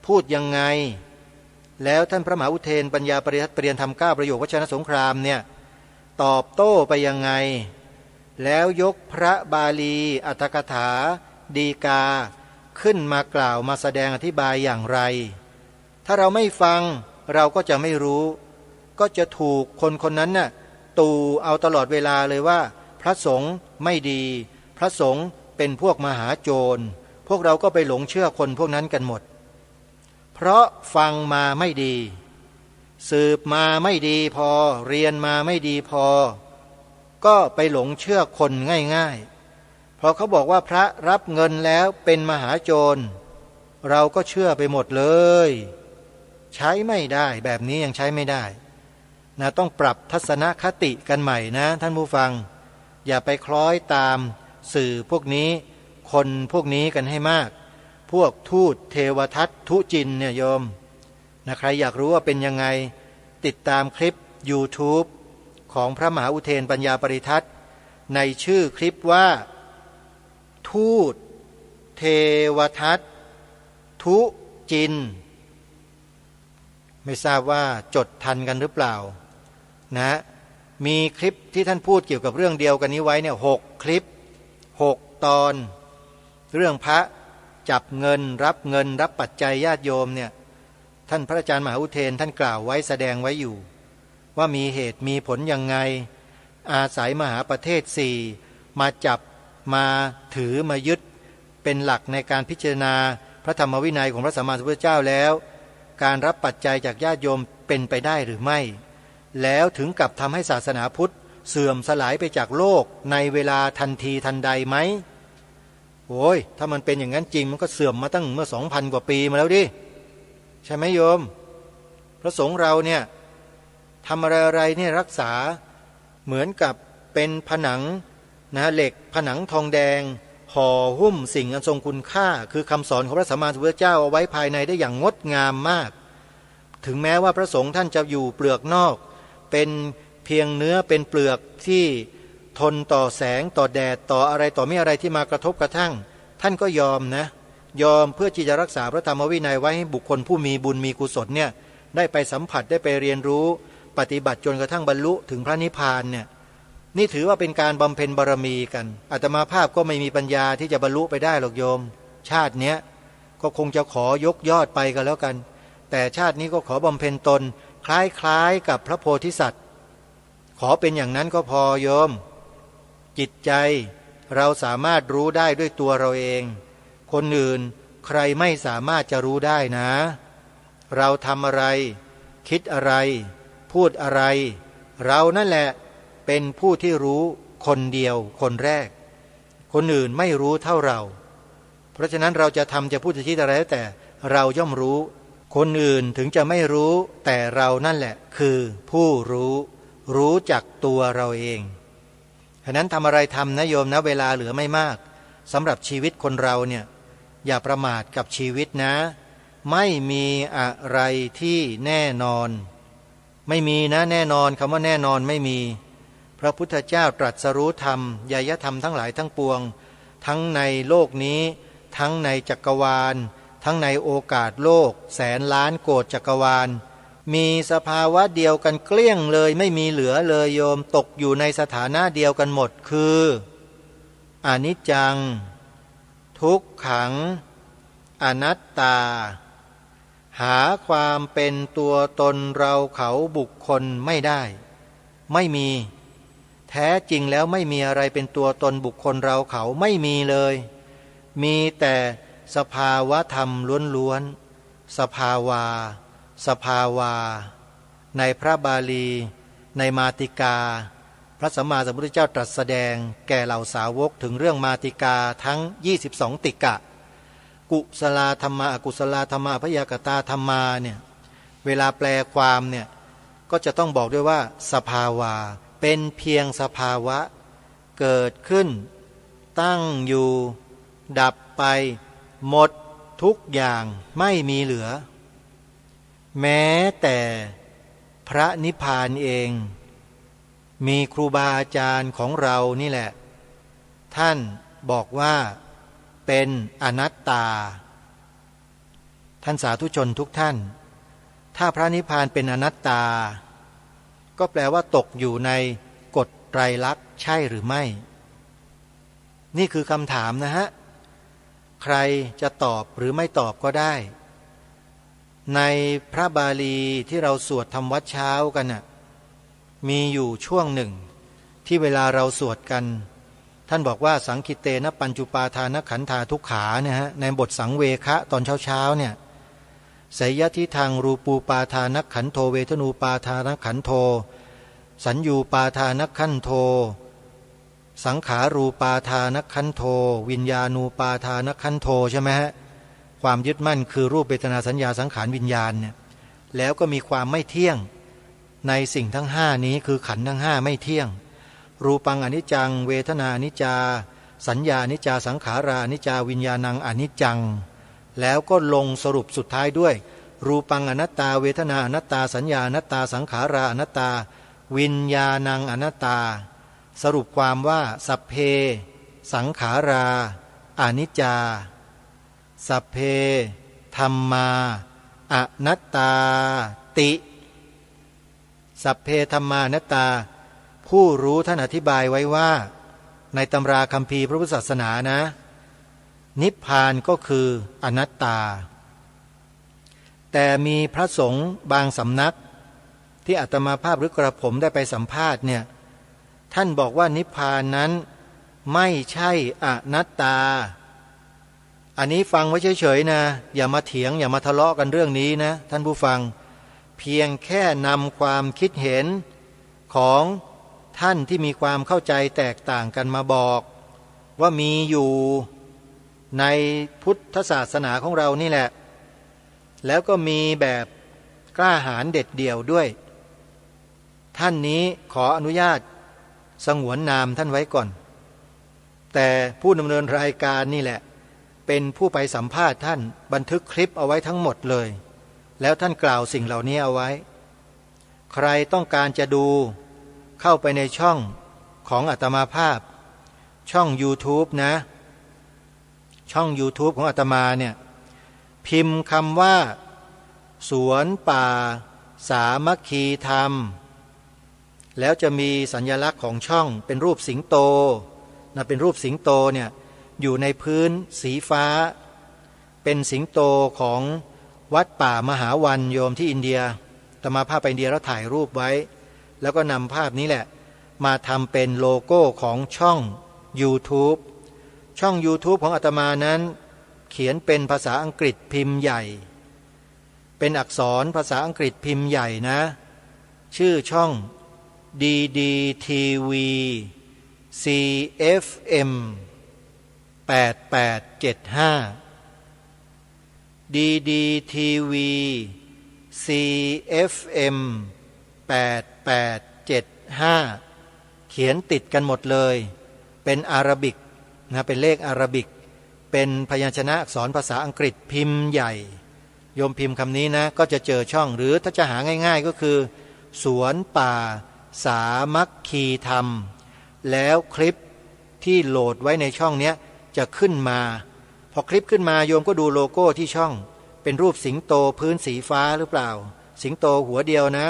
พูดยังไงแล้วท่านพระมหาอุเทนปัญญาปริทัศน์เปลี่ยนธรรม9ประโยควชนสงครามเนี่ยตอบโต้ไปยังไงแล้วยกพระบาลีอรรถกถาดีกาขึ้นมากล่าวมาแสดงอธิบายอย่างไรถ้าเราไม่ฟังเราก็จะไม่รู้ก็จะถูกคนคนนั้นน่ะตู่เอาตลอดเวลาเลยว่าพระสงฆ์ไม่ดีพระสงฆ์เป็นพวกมหาโจรพวกเราก็ไปหลงเชื่อคนพวกนั้นกันหมดเพราะฟังมาไม่ดีสืบมาไม่ดีพอเรียนมาไม่ดีพอก็ไปหลงเชื่อคนง่ายๆพอเขาบอกว่าพระรับเงินแล้วเป็นมหาโจรเราก็เชื่อไปหมดเลยใช้ไม่ได้แบบนี้ยังใช้ไม่ได้นะต้องปรับทัศนคติกันใหม่นะท่านผู้ฟังอย่าไปคล้อยตามสื่อพวกนี้คนพวกนี้กันให้มากพวกทูตเทวทัตทุจินเนี่ยโยมนะใครอยากรู้ว่าเป็นยังไงติดตามคลิป YouTube ของพระมหาอุเทนปัญญาปริทัศน์ในชื่อคลิปว่าทูตเทวทัตทุจินไม่ทราบว่าจดทันกันหรือเปล่านะมีคลิปที่ท่านพูดเกี่ยวกับเรื่องเดียวกันนี้ไว้เนี่ย6คลิป6ตอนเรื่องพระจับเงินรับปัจจัยญาติโยมเนี่ยท่านพระอาจารย์มหาอุเทนท่านกล่าวไว้แสดงไว้อยู่ว่ามีเหตุมีผลยังไงอาศัยมหาประเทศ4มาจับมาถือมายึดเป็นหลักในการพิจารณาพระธรรมวินัยของพระสัมมาสัมพุทธเจ้าแล้วการรับปัจจัยจากญาติโยมเป็นไปได้หรือไม่แล้วถึงกับทำให้ศาสนาพุทธเสื่อมสลายไปจากโลกในเวลาทันทีทันใดไหมโอ้ยถ้ามันเป็นอย่างนั้นจริงมันก็เสื่อมมาตั้งเมื่อ 2,000 กว่าปีมาแล้วดิใช่ไหมโยมพระสงฆ์เราเนี่ยทำอะไรเนี่ยรักษาเหมือนกับเป็นผนังนะเหล็กผนังทองแดงห่อหุ้มสิ่งอันทรงคุณค่าคือคำสอนของพระสัมมาสัมพุทธเจ้าเอาไว้ภายในได้อย่างงดงามมากถึงแม้ว่าพระสงฆ์ท่านจะอยู่เปลือกนอกเป็นเพียงเนื้อเป็นเปลือกที่ทนต่อแสงต่อแดดต่ออะไรต่อไม่อะไรที่มากระทบกระทั่งท่านก็ยอมนะยอมเพื่อที่จะรักษาพระธรรมวินัยไว้ให้บุคคลผู้มีบุญมีกุศลเนี่ยได้ไปสัมผัสได้ไปเรียนรู้ปฏิบัติจนกระทั่งบรรลุถึงพระนิพพานเนี่ยนี่ถือว่าเป็นการบำเพ็ญบารมีกันอาตมาภาพก็ไม่มีปัญญาที่จะบรรลุไปได้หรอกโยมชาติเนี้ยก็คงจะขอยกยอดไปกันแล้วกันแต่ชาตินี้ก็ขอบำเพ็ญตนคล้ายๆกับพระโพธิสัตว์ขอเป็นอย่างนั้นก็พอโยมจิตใจเราสามารถรู้ได้ด้วยตัวเราเองคนอื่น ใครไม่สามารถจะรู้ได้นะ เราทำอะไรคิดอะไรพูดอะไรเรานั่นแหละเป็นผู้ที่รู้คนเดียวคนแรกคนอื่นไม่รู้เท่าเราเพราะฉะนั้นเราจะทำจะพูดจะคิดอะไรแต่เราย่อมรู้คนอื่นถึงจะไม่รู้แต่เรานั่นแหละคือผู้รู้จักตัวเราเองฉะนั้นทำอะไรทำนะโยมนะเวลาเหลือไม่มากสำหรับชีวิตคนเราเนี่ยอย่าประมาทกับชีวิตนะไม่มีอะไรที่แน่นอนไม่มีนะแน่นอนคำว่าแน่นอนไม่มีพระพุทธเจ้าตรัสรู้ธรรมญายธรรมทั้งหลายทั้งปวงทั้งในโลกนี้ทั้งในจักรวาลทั้งในโอกาสโลกแสนล้านโกฏจักรวาลมีสภาวะเดียวกันเกลี้ยงเลยไม่มีเหลือเลยโยมตกอยู่ในสถานะเดียวกันหมดคืออนิจจังทุกขังอนัตตาหาความเป็นตัวตนเราเขาบุคคลไม่ได้ไม่มีแท้จริงแล้วไม่มีอะไรเป็นตัวตนบุคคลเราเขาไม่มีเลยมีแต่สภาวะธรรมล้วนๆสภาวาในพระบาลีในมาติกาพระสัมมาสัมพุทธเจ้าตรัสแสดงแก่เหล่าสาวกถึงเรื่องมาติกาทั้ง22ติกะกุศลธรรมะอกุศลธรรมะพยากตาธรรมาเนี่ยเวลาแปลความเนี่ยก็จะต้องบอกด้วยว่าสภาวาเป็นเพียงสภาวะเกิดขึ้นตั้งอยู่ดับไปหมดทุกอย่างไม่มีเหลือแม้แต่พระนิพพานเองมีครูบาอาจารย์ของเรานี่แหละท่านบอกว่าเป็นอนัตตาท่านสาธุชนทุกท่านถ้าพระนิพพานเป็นอนัตตาก็แปลว่าตกอยู่ในกฎไตรลักษณ์ใช่หรือไม่นี่คือคำถามนะฮะใครจะตอบหรือไม่ตอบก็ได้ในพระบาลีที่เราสวดทำวัดเช้ากันน่ะมีอยู่ช่วงหนึ่งที่เวลาเราสวดกันท่านบอกว่าสังคิเตนะปัญจุปาทานขันธาทุกขาเนี่ยฮะในบทสังเวคะตอนเช้าเนี่ยไสยทิทางรูปูปาทานขันโทเวทนูปาทานขันโทสัญญูปาทานขันโทสังขารูปาทานขันโทวิญญาณูปาทานขันโทใช่ไหมฮะความยึดมั่นคือรูปเวทนาสัญญาสังขารวิญญาณเนี่ยแล้วก็มีความไม่เที่ยงในสิ่งทั้งห้านี้คือขันธ์ทั้งห้าไม่เที่ยงรูปังอนิจจังเวทนาอนิจจาสัญญาอนิจจาสังขาราอนิจจาวิญญาณังอนิจจังแล้วก็ลงสรุปสุดท้ายด้วยรูปังอนัตตาเวทนาอนัตตาสัญญาอนัตตาสังขาราอนัตตาวิญญาณังอนัตตาสรุปความว่าสัพเพสังขาราอนิจจาสัพเพธัมมาอนัตตาติสัพเพธัมมานัตตาผู้รู้ท่านอธิบายไว้ว่าในตำราคัมภีร์พระพุทธศาสนานะนิพพานก็คืออนัตตาแต่มีพระสงฆ์บางสำนักที่อาตมาภาพหรือกระผมได้ไปสัมภาษณ์เนี่ยท่านบอกว่านิพพานนั้นไม่ใช่อนัตตาอันนี้ฟังไว้เฉยๆนะอย่ามาเถียงอย่ามาทะเลาะกันเรื่องนี้นะท่านผู้ฟังเพียงแค่นำความคิดเห็นของท่านที่มีความเข้าใจแตกต่างกันมาบอกว่ามีอยู่ในพุทธศาสนาของเรานี่แหละแล้วก็มีแบบกล้าหาญเด็ดเดี่ยวด้วยท่านนี้ขออนุญาตสงวนนามท่านไว้ก่อนแต่ผู้ดำเนินรายการนี่แหละเป็นผู้ไปสัมภาษณ์ท่านบันทึกคลิปเอาไว้ทั้งหมดเลยแล้วท่านกล่าวสิ่งเหล่านี้เอาไว้ใครต้องการจะดูเข้าไปในช่องของอาตมาภาพช่อง YouTube นะช่อง YouTube ของอาตมาเนี่ยพิมพ์คำว่าสวนป่าสามัคคีธรรมแล้วจะมีสัญลักษณ์ของช่องเป็นรูปสิงโตนะเป็นรูปสิงโตเนี่ยอยู่ในพื้นสีฟ้าเป็นสิงโตของวัดป่ามหาวันโยมที่อินเดียอาตมาภาพไปอินเดียแล้วถ่ายรูปไว้แล้วก็นำภาพนี้แหละมาทำเป็นโลโก้ของช่อง YouTube ช่อง YouTube ของอาตมานั้น เขียนเป็นภาษาอังกฤษพิมพ์ใหญ่เป็นอักษรภาษาอังกฤษพิมพ์ใหญ่นะชื่อช่อง DDTV CFM 8875 DDTV CFM 8875เขียนติดกันหมดเลยเป็นอาราบิกนะเป็นเลขอาราบิกเป็นพยัญชนะอักษรภาษาอังกฤษพิมพ์ใหญ่โยมพิมพ์คำนี้นะก็จะเจอช่องหรือถ้าจะหาง่ายๆก็คือสวนป่าสามัคคีธรรมแล้วคลิปที่โหลดไว้ในช่องนี้จะขึ้นมาพอคลิปขึ้นมาโยมก็ดูโลโก้ที่ช่องเป็นรูปสิงโตพื้นสีฟ้าหรือเปล่าสิงโตหัวเดียวนะ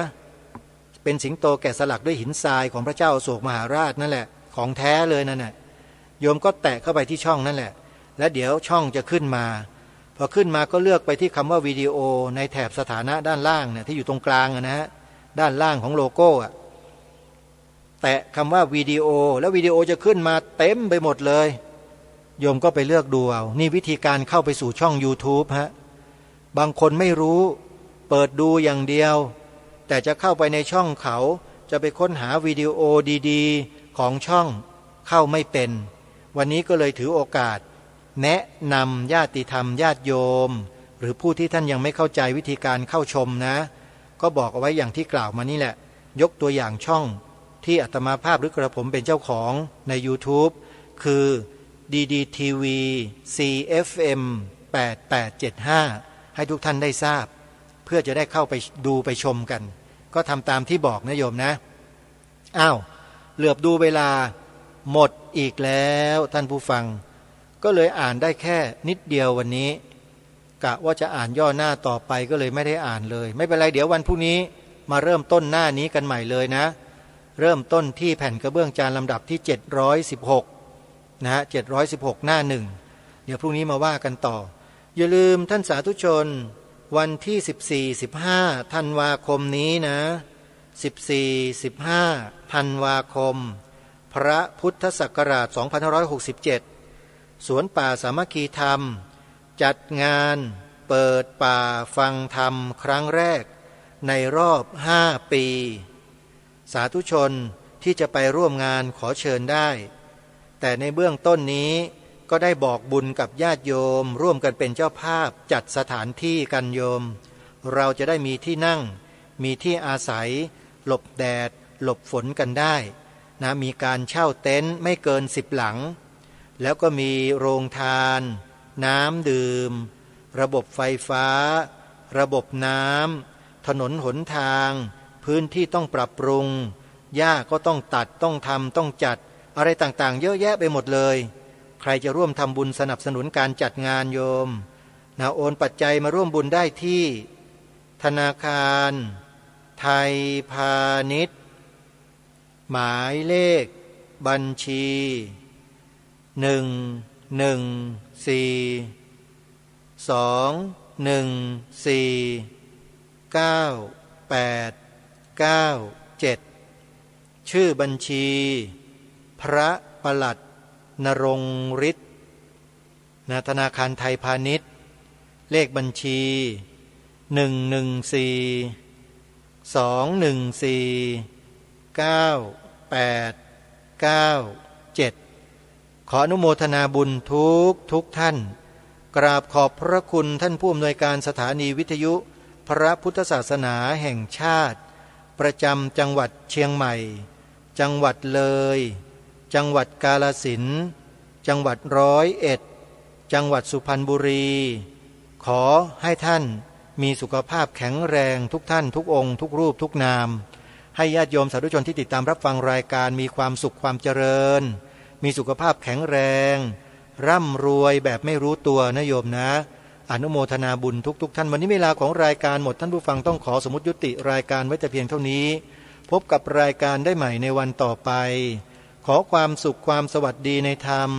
เป็นสิงโตแกะสลักด้วยหินทรายของพระเจ้าอโศกมหาราชนั่นแหละของแท้เลยนั่นแหละโยมก็แตะเข้าไปที่ช่องนั่นแหละและเดี๋ยวช่องจะขึ้นมาพอขึ้นมาก็เลือกไปที่คำว่าวิดีโอในแถบสถานะด้านล่างเนี่ยที่อยู่ตรงกลางนะฮะด้านล่างของโลโก้อะแตะคำว่าวิดีโอแล้ววิดีโอจะขึ้นมาเต็มไปหมดเลยโยมก็ไปเลือกดูเอานี่วิธีการเข้าไปสู่ช่อง YouTube ฮะบางคนไม่รู้เปิดดูอย่างเดียวแต่จะเข้าไปในช่องเขาจะไปค้นหาวิดีโอดีๆของช่องเข้าไม่เป็นวันนี้ก็เลยถือโอกาสแนะนำญาติธรรมญาติโยมหรือผู้ที่ท่านยังไม่เข้าใจวิธีการเข้าชมนะก็บอกเอาไว้อย่างที่กล่าวมานี่แหละยกตัวอย่างช่องที่อาตมาภาพหรือกระผมเป็นเจ้าของใน YouTube คือ DDTV CFM 8875ให้ทุกท่านได้ทราบเพื่อจะได้เข้าไปดูไปชมกันก็ทำตามที่บอกนะโยมนะอ้าวเหลือบดูเวลาหมดอีกแล้วท่านผู้ฟังก็เลยอ่านได้แค่นิดเดียววันนี้กะว่าจะอ่านย่อหน้าต่อไปก็เลยไม่ได้อ่านเลยไม่เป็นไรเดี๋ยววันพรุ่งนี้มาเริ่มต้นหน้านี้กันใหม่เลยนะเริ่มต้นที่แผ่นกระเบื้องจานลำดับที่716นะฮะ716หน้าหนึ่งเดี๋ยวพรุ่งนี้มาว่ากันต่ออย่าลืมท่านสาธุชนวันที่14-15ธันวาคมนี้นะ14-15ธันวาคมพระพุทธศักราช2567สวนป่าสามัคคีธรรมจัดงานเปิดป่าฟังธรรมครั้งแรกในรอบ5 ปีสาธุชนที่จะไปร่วมงานขอเชิญได้แต่ในเบื้องต้นนี้ก็ได้บอกบุญกับญาติโยมร่วมกันเป็นเจ้าภาพจัดสถานที่กันโยมเราจะได้มีที่นั่งมีที่อาศัยหลบแดดหลบฝนกันได้นะมีการเช่าเต็นท์ไม่เกิน10 หลังแล้วก็มีโรงทานน้ำดื่มระบบไฟฟ้าระบบน้ำถนนหนทางพื้นที่ต้องปรับปรุงหญ้าก็ต้องตัดต้องทำต้องจัดอะไรต่างๆเยอะแยะไปหมดเลยใครจะร่วมทำบุญสนับสนุนการจัดงานโยมโอนปัจจัยมาร่วมบุญได้ที่ธนาคารไทยพาณิชย์หมายเลขบัญชี11421949897ชื่อบัญชีพระปลัดนรงฤทธิ์ธนาคารไทยพาณิชย์เลขบัญชี11421949897ขออนุโมทนาบุญทุกท่านกราบขอบพระคุณท่านผู้อำนวยการสถานีวิทยุพระพุทธศาสนาแห่งชาติประจำจังหวัดเชียงใหม่จังหวัดเลยจังหวัดกาฬสินธุ์จังหวัด101จังหวัดสุพรรณบุรีขอให้ท่านมีสุขภาพแข็งแรงทุกท่านทุกองค์ทุกรูปทุกนามให้ญาติโยมสาธุชนที่ติดตามรับฟังรายการมีความสุขความเจริญมีสุขภาพแข็งแรงร่ำรวยแบบไม่รู้ตัวนะโยมนะอนุโมทนาบุญทุกท่านวันนี้เวลาของรายการหมดท่านผู้ฟังต้องขอสมมุติยุติรายการไว้แต่เพียงเท่านี้พบกับรายการได้ใหม่ในวันต่อไปขอความสุขความสวัสดีในธรรม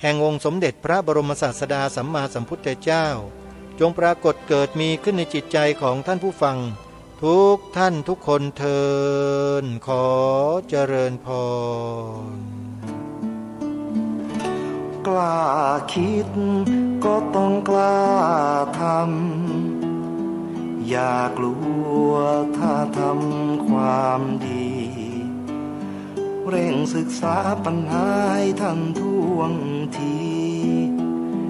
แห่งองค์สมเด็จพระบรมศาสดาสัมมาสัมพุทธเจ้าจงปรากฏเกิดมีขึ้นในจิตใจของท่านผู้ฟังทุกท่านทุกคนเทินขอเจริญพร กล้าคิดก็ต้องกล้าทำอย่ากลัวถ้าทำความดีเร่งศึกษาปัญหาให้ทันท่วงที